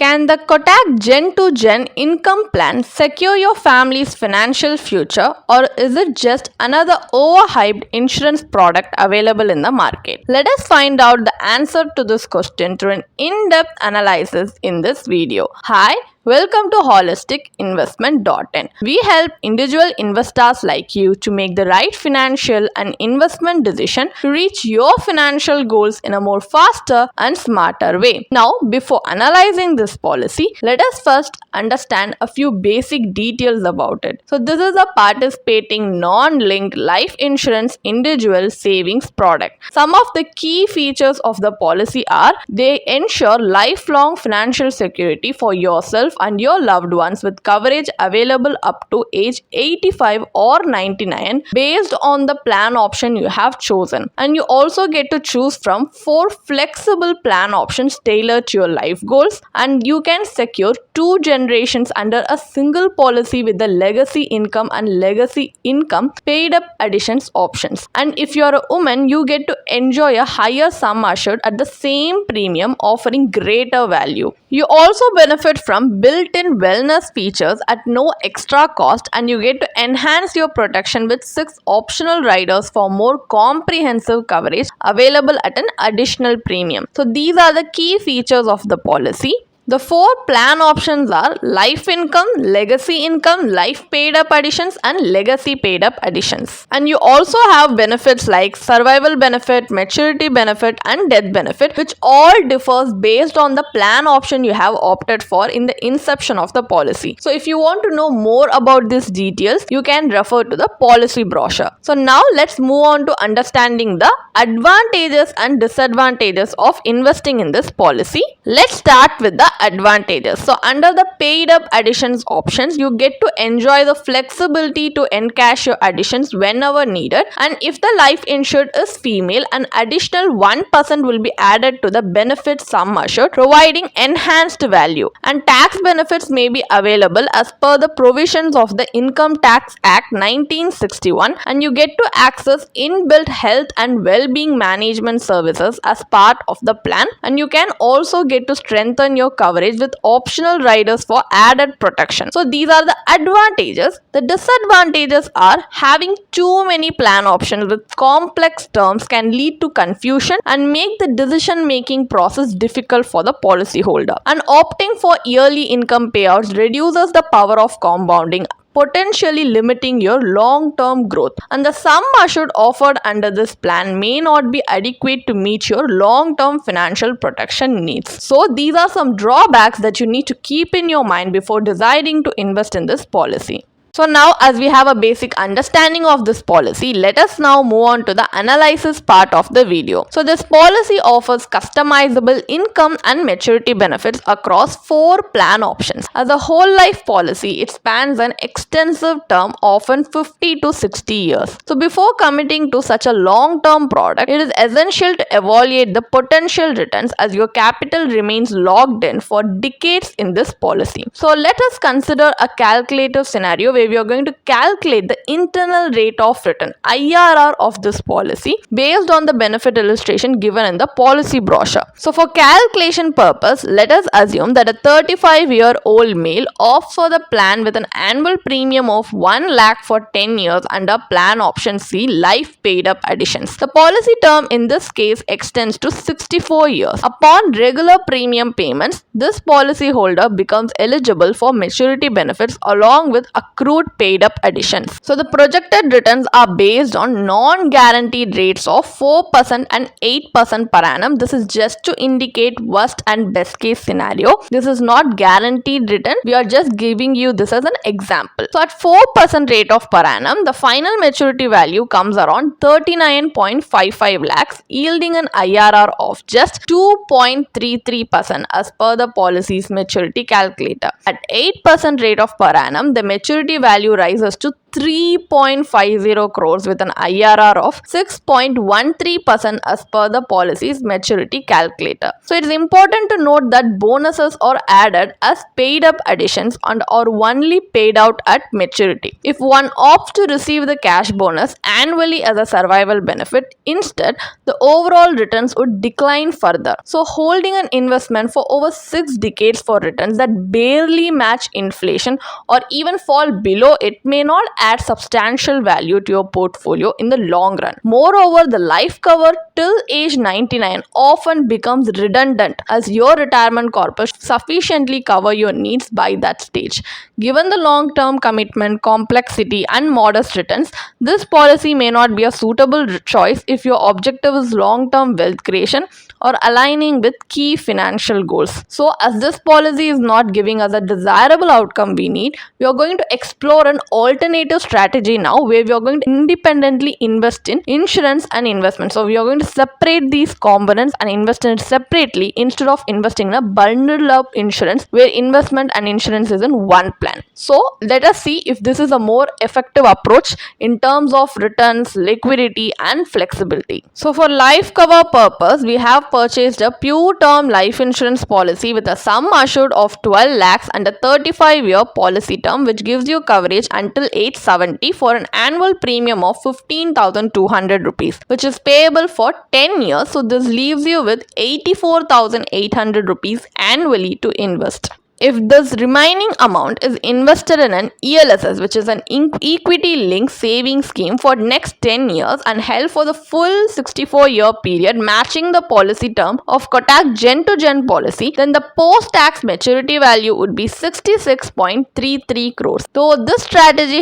Can the Kotak Gen2Gen income plan secure your family's financial future, or is it just another overhyped insurance product available in the market? Let us find out the answer to this question through an in-depth analysis in this video. Hi, welcome to holisticinvestment.in. We help individual investors like you to make the right financial and investment decision to reach your financial goals in a more faster and smarter way. Now, before analyzing this policy, let us first understand a few basic details about it. So, this is a participating non-linked life insurance individual savings product. Some of the key features of the policy are they ensure lifelong financial security for yourself and your loved ones with coverage available up to age 85 or 99 based on the plan option you have chosen. And you also get to choose from 4 flexible plan options tailored to your life goals, and you can secure 2 generations under a single policy with the legacy income and legacy income paid up additions options. And if you are a woman, you get to enjoy a higher sum assured at the same premium, offering greater value. You also benefit from built-in wellness features at no extra cost, and you get to enhance your protection with 6 optional riders for more comprehensive coverage available at an additional premium. So these are the key features of the policy. The 4 plan options are life income, legacy income, life paid up additions, and legacy paid up additions. And you also have benefits like survival benefit, maturity benefit, and death benefit, which all differs based on the plan option you have opted for in the inception of the policy. So if you want to know more about these details, you can refer to the policy brochure. So now let's move on to understanding the advantages and disadvantages of investing in this policy. Let's start with the advantages. So under the paid up additions options, you get to enjoy the flexibility to encash your additions whenever needed, and if the life insured is female, an additional 1% will be added to the benefit sum assured, providing enhanced value. And tax benefits may be available as per the provisions of the Income Tax Act 1961, and you get to access inbuilt health and well-being management services as part of the plan, and you can also get to strengthen your coverage with optional riders for added protection. So these are the advantages. The disadvantages are having too many plan options with complex terms can lead to confusion and make the decision making process difficult for the policyholder. And opting for yearly income payouts reduces the power of compounding, potentially limiting your long-term growth. And the sum assured offered under this plan may not be adequate to meet your long-term financial protection needs. So these are some drawbacks that you need to keep in your mind before deciding to invest in this policy. So now, as we have a basic understanding of this policy, let us now move on to the analysis part of the video. So this policy offers customizable income and maturity benefits across 4 plan options. As a whole life policy, it spans an extensive term, often 50 to 60 years. So before committing to such a long-term product, it is essential to evaluate the potential returns as your capital remains locked in for decades in this policy. So let us consider a calculative scenario where we are going to calculate the internal rate of return (IRR) of this policy based on the benefit illustration given in the policy brochure. So for calculation purpose, let us assume that a 35-year-old male opts for the plan with an annual premium of 1 lakh for 10 years under plan option C, life paid up additions. The policy term in this case extends to 64 years. Upon regular premium payments, this policyholder becomes eligible for maturity benefits along with accrued paid up additions. So the projected returns are based on non-guaranteed rates of 4% and 8% per annum. This is just to indicate worst and best case scenario. This is not guaranteed return. We are just giving you this as an example. So at 4% rate of per annum, the final maturity value comes around 39.55 lakhs, yielding an IRR of just 2.33% as per the policy's maturity calculator. At 8% rate of per annum, the maturity value rises to 3.50 crores with an IRR of 6.13% as per the policy's maturity calculator. So it's important to note that bonuses are added as paid up additions and are only paid out at maturity. If one opts to receive the cash bonus annually as a survival benefit, instead the overall returns would decline further. So holding an investment for over 6 decades for returns that barely match inflation or even fall below it may not add substantial value to your portfolio in the long run. Moreover, the life cover till age 99 often becomes redundant as your retirement corpus sufficiently cover your needs by that stage. Given the long-term commitment, complexity and modest returns, this policy may not be a suitable choice if your objective is long-term wealth creation or aligning with key financial goals. So as this policy is not giving us a desirable outcome we need, we are going to explore an alternative strategy now where we are going to independently invest in insurance and investment. So we are going to separate these components and invest in it separately instead of investing in a bundle of insurance where investment and insurance is in one plan. So let us see if this is a more effective approach in terms of returns, liquidity and flexibility. So for life cover purpose, we have purchased a pure term life insurance policy with a sum assured of 12 lakhs and a 35-year policy term which gives you coverage until age 70 for an annual premium of 15,200 rupees, which is payable for 10 years. So this leaves you with 84,800 rupees annually to invest. If this remaining amount is invested in an ELSS, which is an equity-linked saving scheme for next 10 years and held for the full 64-year period matching the policy term of Kotak Gen2Gen policy, then the post-tax maturity value would be 66.33 crores. Though this strategy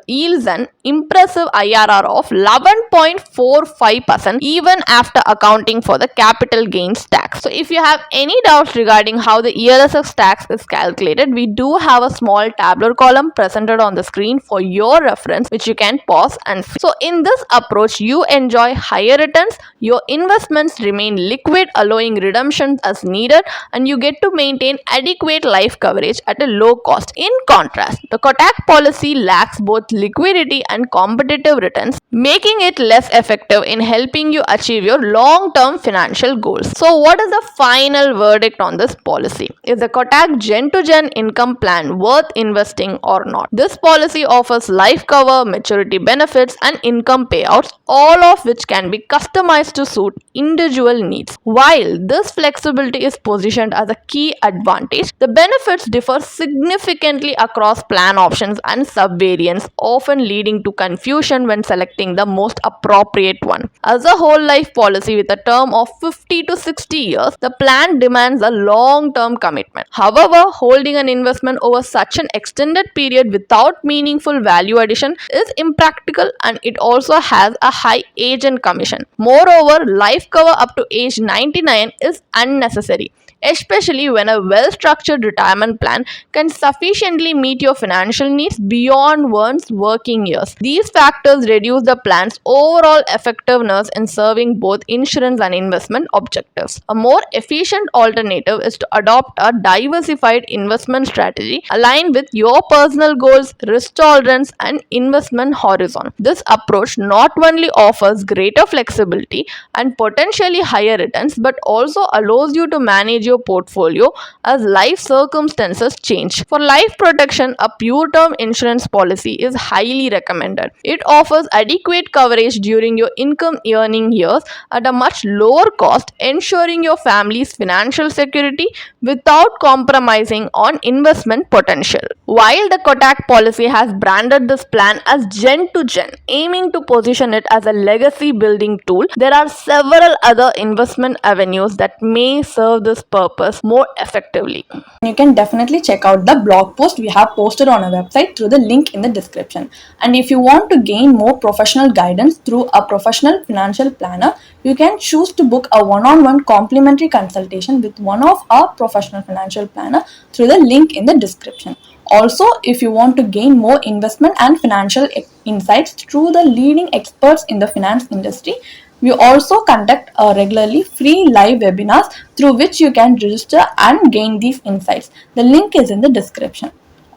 yields an impressive IRR of 11.45% even after accounting for the capital gains tax. So if you have any doubts regarding how the ELSS tax is calculated, we do have a small tabular column presented on the screen for your reference, which you can pause and see. So in this approach, you enjoy higher returns, your investments remain liquid, allowing redemptions as needed, and you get to maintain adequate life coverage at a low cost. In contrast, the Kotak policy lacks both liquidity and competitive returns, making it less effective in helping you achieve your long-term financial goals. So what is the final verdict on this policy? Is the Kotak Gen2Gen income plan worth investing or not? This policy offers life cover, maturity benefits and income payouts, all of which can be customized to suit individual needs. While this flexibility is positioned as a key advantage, the benefits differ significantly across plan options and subvariants, often leading to confusion when selecting the most appropriate one. As a whole life policy with a term of 50 to 60 years, the plan demands a long-term commitment. However, holding an investment over such an extended period without meaningful value addition is impractical, and it also has a high agent commission. Moreover, life cover up to age 99 is unnecessary, especially when a well-structured retirement plan can sufficiently meet your financial needs beyond one's working years. These factors reduce the plan's overall effectiveness in serving both insurance and investment objectives. A more efficient alternative is to adopt a diversified investment strategy aligned with your personal goals, risk tolerance, and investment horizon. This approach not only offers greater flexibility and potentially higher returns, but also allows you to manage your portfolio as life circumstances change. For life protection, a pure term insurance policy is highly recommended. It offers adequate coverage during your income earning years at a much lower cost, ensuring your family's financial security without compromising on investment potential. While the Kotak policy has branded this plan as Gen2Gen, aiming to position it as a legacy building tool, there are several other investment avenues that may serve this purpose more effectively. You can definitely check out the blog post we have posted on our website through the link in the description. And if you want to gain more professional guidance through a professional financial planner, you can choose to book a one-on-one complimentary consultation with one of our professional financial planner through the link in the description. Also, if you want to gain more investment and financial insights through the leading experts in the finance industry, we also conduct regularly free live webinars through which you can register and gain these insights. The link is in the description.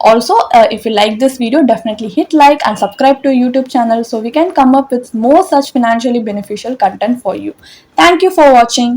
Also, if you like this video, definitely hit like and subscribe to YouTube channel so we can come up with more such financially beneficial content for you. Thank you for watching.